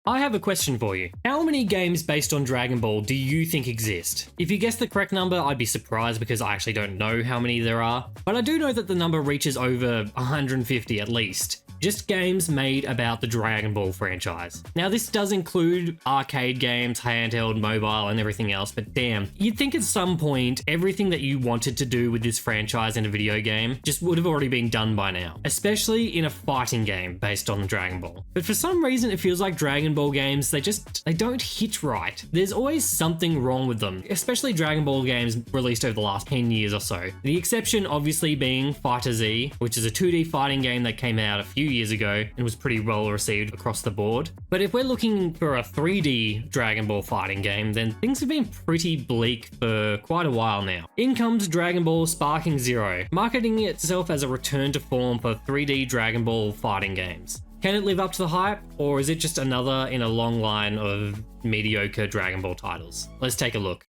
I have a question for you. How many games based on Dragon Ball do you think exist? If you guess the correct number, I'd be surprised because I actually don't know how many there are, but I do know that the number reaches over 150 at least. Just games made about the Dragon Ball franchise. Now this does include arcade games, handheld, mobile, and everything else, but damn, you'd think at some point everything that you wanted to do with this franchise in a video game just would have already been done by now, especially in a fighting game based on Dragon Ball. But for some reason it feels like Dragon Ball games, they don't hit right. There's always something wrong with them, especially Dragon Ball games released over the last 10 years or so. The exception obviously being Fighter Z, which is a 2D fighting game that came out a few years ago and was pretty well received across the board. But if we're looking for a 3D Dragon Ball fighting game, then things have been pretty bleak for quite a while now. In comes Dragon Ball Sparking Zero, marketing itself as a return to form for 3D Dragon Ball fighting games. Can it live up to the hype, or is it just another in a long line of mediocre Dragon Ball titles? Let's take a look.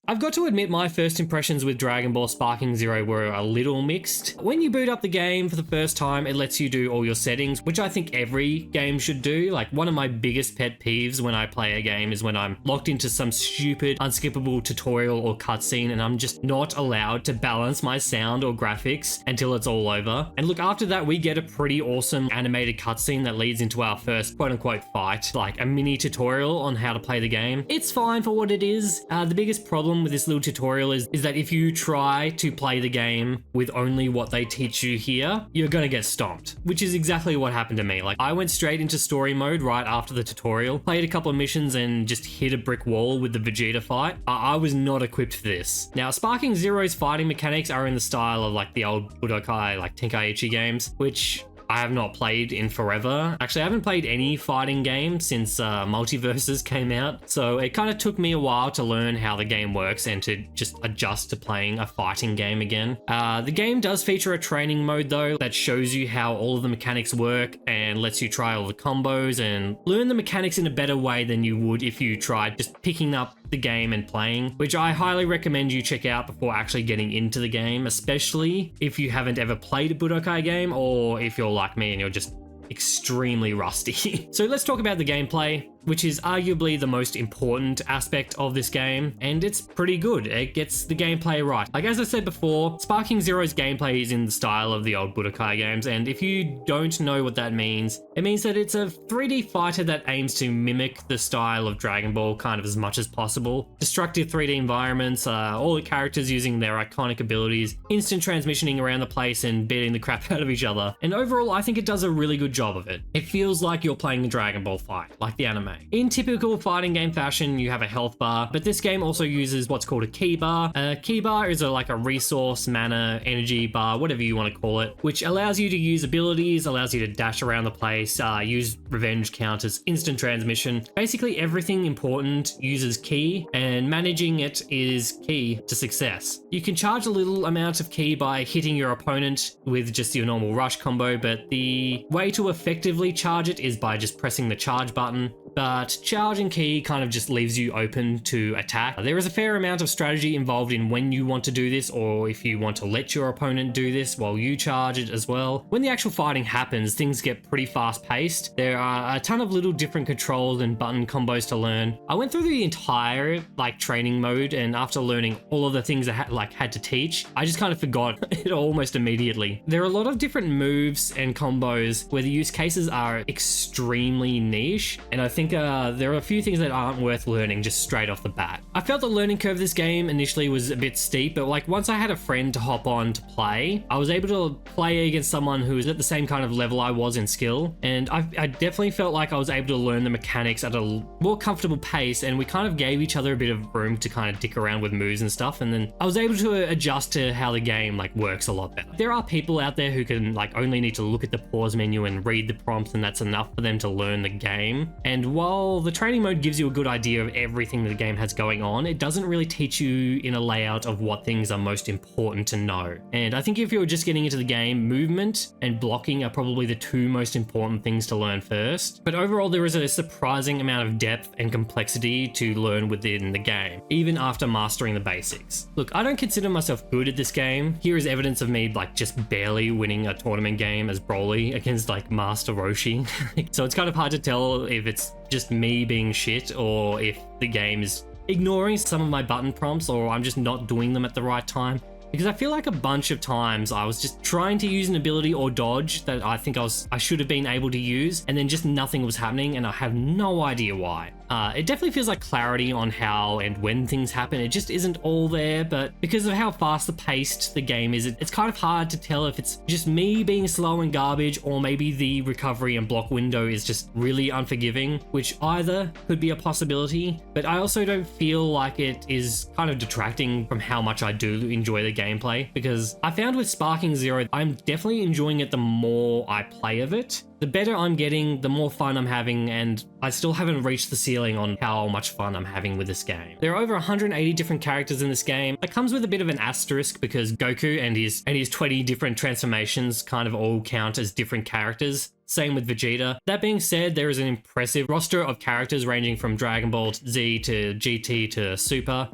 I've got to admit my first impressions with Dragon Ball Sparking Zero were a little mixed. When you boot up the game for the first time, it lets you do all your settings, which I think every game should do. Like, one of my biggest pet peeves when I play a game is when I'm locked into some stupid, unskippable tutorial or cutscene and I'm just not allowed to balance my sound or graphics until it's all over. And look, after that, we get a pretty awesome animated cutscene that leads into our first quote-unquote fight, like a mini tutorial on how to play the game. It's fine for what it is. The biggest problem with this little tutorial is that if you try to play the game with only what they teach you here, you're gonna get stomped, which is exactly what happened to me. Like, I went straight into story mode right after the tutorial, played a couple of missions and just hit a brick wall with the Vegeta fight. I was not equipped for this. Now, Sparking Zero's fighting mechanics are in the style of like the old Budokai, like Tenkaichi games, which I have not played in forever. Actually, I haven't played any fighting game since Multiverses came out, so it kind of took me a while to learn how the game works and to just adjust to playing a fighting game again. The game does feature a training mode though that shows you how all of the mechanics work and lets you try all the combos and learn the mechanics in a better way than you would if you tried just picking up the game and playing, which I highly recommend you check out before actually getting into the game, especially if you haven't ever played a Budokai game or if you're like me and you're just extremely rusty. So let's talk about the gameplay, which is arguably the most important aspect of this game, and it's pretty good. It gets the gameplay right. Like, as I said before, Sparking Zero's gameplay is in the style of the old Budokai games, and if you don't know what that means, it means that it's a 3D fighter that aims to mimic the style of Dragon Ball kind of as much as possible. Destructive 3D environments, all the characters using their iconic abilities, instant transmissioning around the place and beating the crap out of each other. And overall, I think it does a really good job of it. It feels like you're playing a Dragon Ball fight, like the anime. In typical fighting game fashion, you have a health bar, but this game also uses what's called a ki bar. A ki bar is like a resource, mana, energy bar, whatever you want to call it, which allows you to use abilities, allows you to dash around the place, use revenge counters, instant transmission. Basically everything important uses ki, and managing it is key to success. You can charge a little amount of ki by hitting your opponent with just your normal rush combo, but the way to effectively charge it is by just pressing the charge button. But charging ki kind of just leaves you open to attack. There is a fair amount of strategy involved in when you want to do this, or if you want to let your opponent do this while you charge it as well. When the actual fighting happens, things get pretty fast paced. There are a ton of little different controls and button combos to learn. I went through the entire training mode, and after learning all of the things I had to teach, I just kind of forgot it almost immediately. There are a lot of different moves and combos where the use cases are extremely niche, and I think there are a few things that aren't worth learning just straight off the bat. I felt the learning curve of this game initially was a bit steep, but once I had a friend to hop on to play, I was able to play against someone who was at the same kind of level I was in skill, and I definitely felt like I was able to learn the mechanics at a more comfortable pace, and we kind of gave each other a bit of room to kind of dick around with moves and stuff, and then I was able to adjust to how the game works a lot better. There are people out there who can only need to look at the pause menu and read the prompts, and that's enough for them to learn the game. And while the training mode gives you a good idea of everything the game has going on, it doesn't really teach you in a layout of what things are most important to know. And I think if you're just getting into the game, movement and blocking are probably the two most important things to learn first. But overall, there is a surprising amount of depth and complexity to learn within the game, even after mastering the basics. Look, I don't consider myself good at this game. Here is evidence of me like just barely winning a tournament game as Broly against like Master Roshi. So it's kind of hard to tell if it's just me being shit or if the game is ignoring some of my button prompts or I'm just not doing them at the right time. Because I feel like a bunch of times I was just trying to use an ability or dodge that I think I should have been able to use, and then just nothing was happening and I have no idea why. It definitely feels like clarity on how and when things happen. It just isn't all there, but because of how fast paced the game is, it's kind of hard to tell if it's just me being slow and garbage or maybe the recovery and block window is just really unforgiving, which either could be a possibility, but I also don't feel like it is kind of detracting from how much I do enjoy the gameplay, because I found with Sparking Zero, I'm definitely enjoying it the more I play of it. The better I'm getting, the more fun I'm having, and I still haven't reached the ceiling on how much fun I'm having with this game. There are over 180 different characters in this game. It comes with a bit of an asterisk because Goku and his 20 different transformations kind of all count as different characters. Same with Vegeta. That being said, there is an impressive roster of characters ranging from Dragon Ball Z to GT to Super,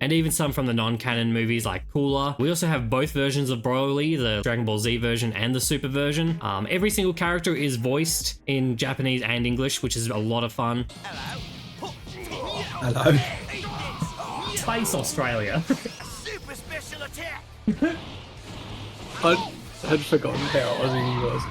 and even some from the non-canon movies like Cooler. We also have both versions of Broly, the Dragon Ball Z version and the Super version. Every single character is voiced in Japanese and English, which is a lot of fun. Hello. Space Australia. Super special attack. I'd forgotten how Aussie he was.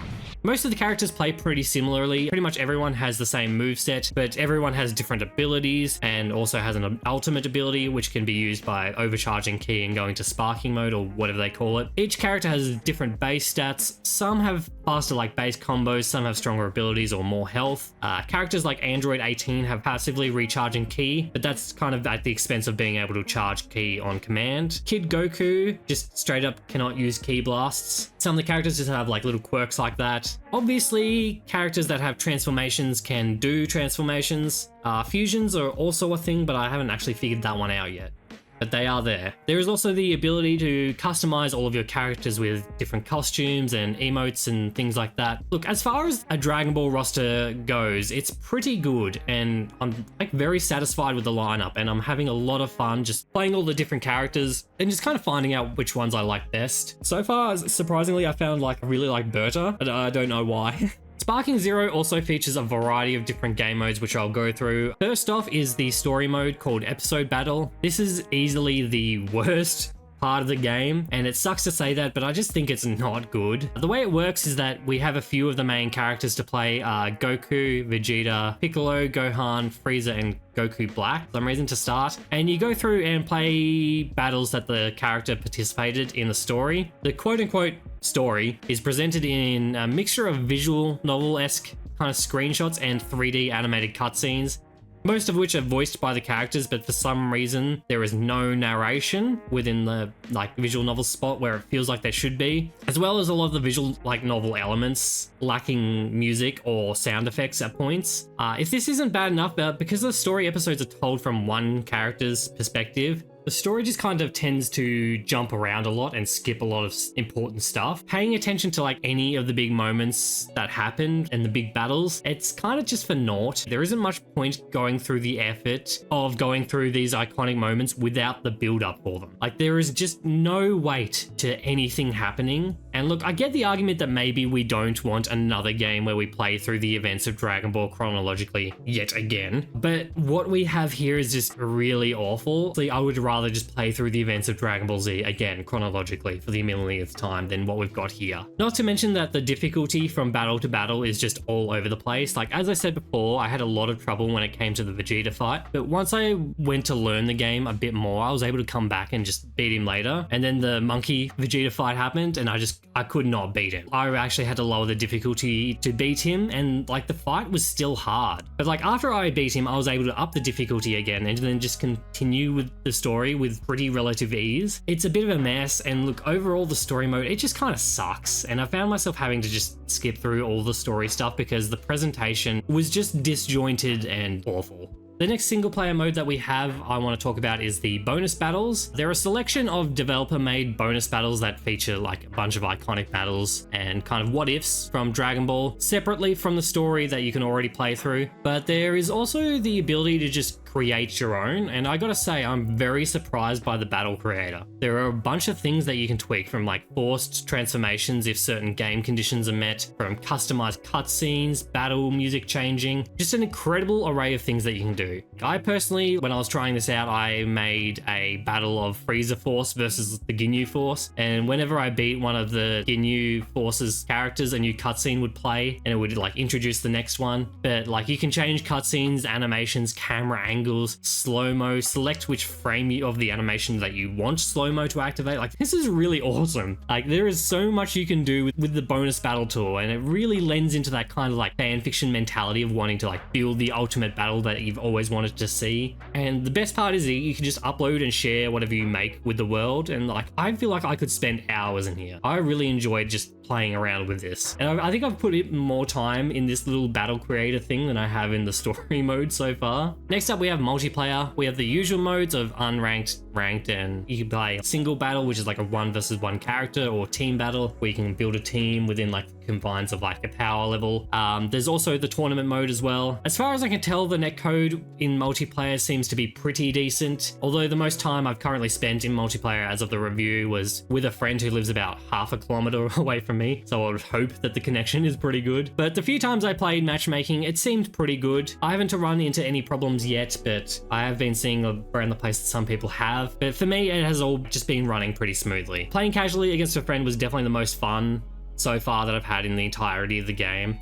Most of the characters play pretty similarly. Pretty much everyone has the same moveset, but everyone has different abilities and also has an ultimate ability, which can be used by overcharging ki and going to sparking mode or whatever they call it. Each character has different base stats. Some have faster like base combos, some have stronger abilities or more health. Characters like Android 18 have passively recharging ki, but that's kind of at the expense of being able to charge ki on command. Kid Goku just straight up cannot use ki blasts. Some of the characters just have like little quirks like that. Obviously, characters that have transformations can do transformations. Fusions are also a thing, but I haven't actually figured that one out yet. But they are there. There is also the ability to customize all of your characters with different costumes and emotes and things like that. Look, as far as a Dragon Ball roster goes, it's pretty good, and I'm like very satisfied with the lineup, and I'm having a lot of fun just playing all the different characters and just kind of finding out which ones I like best. So far, surprisingly, I found like I really like Berta, but I don't know why. Sparking Zero also features a variety of different game modes, which I'll go through. First off is the story mode called Episode Battle. This is easily the worst part of the game, and it sucks to say that, but I just think it's not good. The way it works is that we have a few of the main characters to play: Goku, Vegeta, Piccolo, Gohan, Frieza, and Goku Black, for some reason, to start. And you go through and play battles that the character participated in the story. The quote-unquote story is presented in a mixture of visual novel-esque kind of screenshots and 3D animated cutscenes, most of which are voiced by the characters, but for some reason there is no narration within the like visual novel spot where it feels like there should be, as well as a lot of the visual like novel elements lacking music or sound effects at points. If this isn't bad enough, but because the story episodes are told from one character's perspective, the story just kind of tends to jump around a lot and skip a lot of important stuff. Paying attention to like any of the big moments that happened and the big battles, it's kind of just for naught. There isn't much point going through the effort of going through these iconic moments without the build up for them. Like there is just no weight to anything happening. And look, I get the argument that maybe we don't want another game where we play through the events of Dragon Ball chronologically yet again, but what we have here is just really awful. So I would rather just play through the events of Dragon Ball Z again chronologically for the millionth time than what we've got here. Not to mention that the difficulty from battle to battle is just all over the place. Like as I said before, I had a lot of trouble when it came to the Vegeta fight, but once I went to learn the game a bit more, I was able to come back and just beat him later. And then the monkey Vegeta fight happened and I I could not beat him. I actually had to lower the difficulty to beat him, and like the fight was still hard. But like after I beat him, I was able to up the difficulty again and then just continue with the story with pretty relative ease. It's a bit of a mess, and look, overall the story mode, it just kind of sucks. And I found myself having to just skip through all the story stuff because the presentation was just disjointed and awful. The next single player mode that we have I want to talk about is the bonus battles. They're a selection of developer made bonus battles that feature like a bunch of iconic battles and kind of what ifs from Dragon Ball separately from the story that you can already play through. But there is also the ability to just create your own, and I gotta say I'm very surprised by the battle creator. There are a bunch of things that you can tweak, from like forced transformations if certain game conditions are met, from customized cutscenes, battle music changing, just an incredible array of things that you can do. I personally, when I was trying this out, I made a battle of Frieza Force versus the Ginyu Force, and whenever I beat one of the Ginyu Force's characters, a new cutscene would play and it would like introduce the next one. But like you can change cutscenes, animations, camera angles, slow-mo, select which frame of the animation that you want slow-mo to activate. Like this is really awesome. Like there is so much you can do with the bonus battle tool, and it really lends into that kind of like fan fiction mentality of wanting to like build the ultimate battle that you've always wanted to see. And the best part is that you can just upload and share whatever you make with the world, and like I feel like I could spend hours in here. I really enjoyed just playing around with this, and I think I've put in more time in this little battle creator thing than I have in the story mode so far. Next up we have multiplayer. We have the usual modes of unranked, ranked, and you can play single battle, which is like a 1 versus 1 character, or team battle where you can build a team within like confines of like a power level. There's also the tournament mode as well. As far as I can tell, the netcode in multiplayer seems to be pretty decent, although the most time I've currently spent in multiplayer as of the review was with a friend who lives about half a kilometer away from me, so I would hope that the connection is pretty good. But the few times I played matchmaking, it seemed pretty good. I haven't run into any problems yet, but I have been seeing around the place that some people have. But for me, it has all just been running pretty smoothly. Playing casually against a friend was definitely the most fun so far that I've had in the entirety of the game.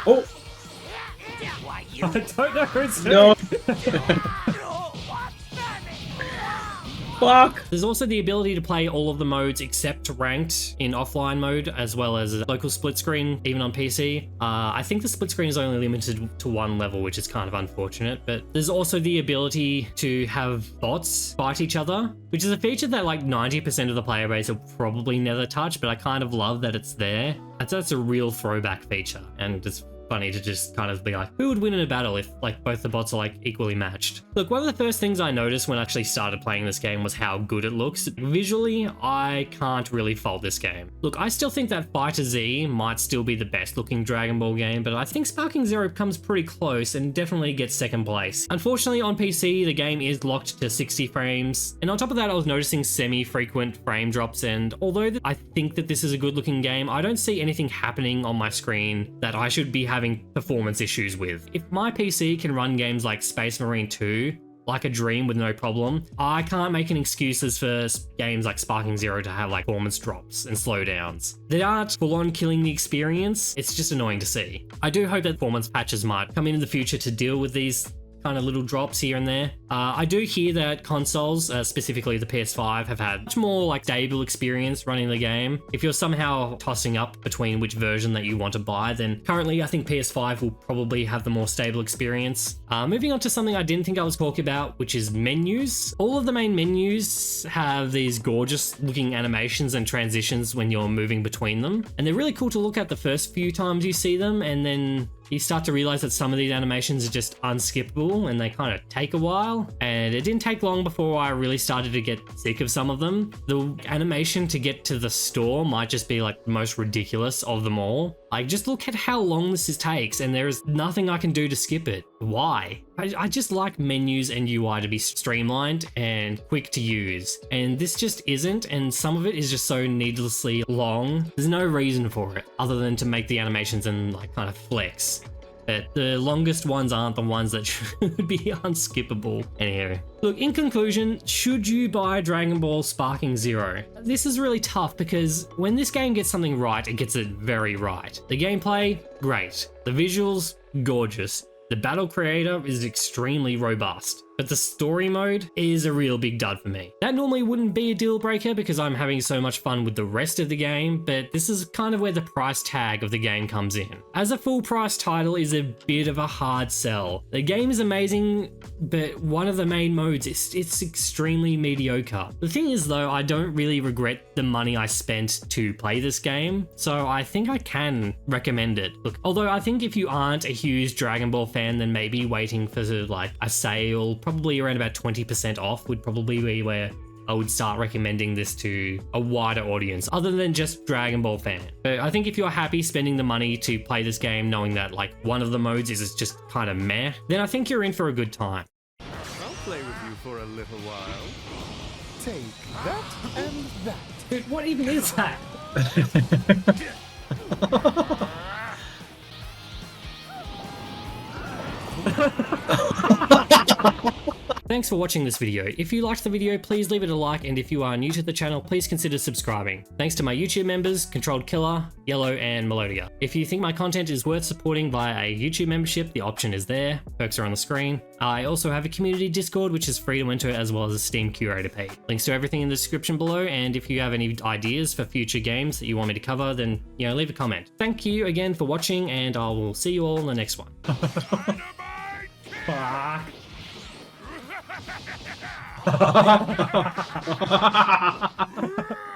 Oh! I don't know who's No! Fuck! There's also the ability to play all of the modes except ranked in offline mode, as well as local split screen, even on PC. I think the split screen is only limited to 1 level, which is kind of unfortunate, but there's also the ability to have bots fight each other, which is a feature that like 90% of the player base will probably never touch, but I kind of love that it's there. That's a real throwback feature, and it's funny to just kind of be like, who would win in a battle if like both the bots are like equally matched? Look, one of the first things I noticed when I actually started playing this game was how good it looks. Visually, I can't really fault this game. Look, I still think that Fighter Z might still be the best looking Dragon Ball game, but I think Sparking Zero comes pretty close and definitely gets second place. Unfortunately, on PC, the game is locked to 60 frames, and on top of that, I was noticing semi-frequent frame drops, and although I think that this is a good looking game, I don't see anything happening on my screen that I should be having performance issues with. If my PC can run games like Space Marine 2 like a dream with no problem, I can't make any excuses for games like Sparking Zero to have like performance drops and slowdowns. They aren't full on killing the experience, it's just annoying to see. I do hope that performance patches might come in the future to deal with these kind of little drops here and there. I do hear that consoles, specifically the PS5, have had much more like stable experience running the game. If you're somehow tossing up between which version that you want to buy, then currently I think PS5 will probably have the more stable experience. Moving on to something I didn't think I was talking about, which is menus. All of the main menus have these gorgeous looking animations and transitions when you're moving between them, and they're really cool to look at the first few times you see them, and then you start to realize that some of these animations are just unskippable and they kind of take a while. And it didn't take long before I really started to get sick of some of them. The animation to get to the store might just be like the most ridiculous of them all. Like, just look at how long this takes, and there is nothing I can do to skip it. Why? I just like menus and UI to be streamlined and quick to use, and this just isn't, and some of it is just so needlessly long. There's no reason for it other than to make the animations and like kind of flex. But the longest ones aren't the ones that should be unskippable. Anyway, look, in conclusion, should you buy Dragon Ball Sparking Zero? This is really tough because when this game gets something right, it gets it very right. The gameplay, great. The visuals, gorgeous. The battle creator is extremely robust. but the story mode is a real big dud for me. That normally wouldn't be a deal breaker because I'm having so much fun with the rest of the game, but this is kind of where the price tag of the game comes in. As a full price title is a bit of a hard sell. The game is amazing, but one of the main modes, it's extremely mediocre. The thing is though, I don't really regret the money I spent to play this game, so I think I can recommend it. Look, although I think if you aren't a huge Dragon Ball fan, then maybe waiting for like a sale, probably around about 20% off, would probably be where I would start recommending this to a wider audience other than just Dragon Ball fan. But I think if you're happy spending the money to play this game knowing that like one of the modes is just kind of meh, then I think you're in for a good time. I'll play with you for a little while. Take that and that. Dude, what even is that? Thanks for watching this video. If you liked the video, please leave it a like, and if you are new to the channel, please consider subscribing. Thanks to my YouTube members, Controlled Killer, Yellow, and Melodia. If you think my content is worth supporting via a YouTube membership, the option is there. Perks are on the screen. I also have a community Discord, which is free to enter, as well as a Steam curator page. Links to everything in the description below, and if you have any ideas for future games that you want me to cover, then, leave a comment. Thank you again for watching, and I will see you all in the next one. Fuck. Ha ha ha ha ha!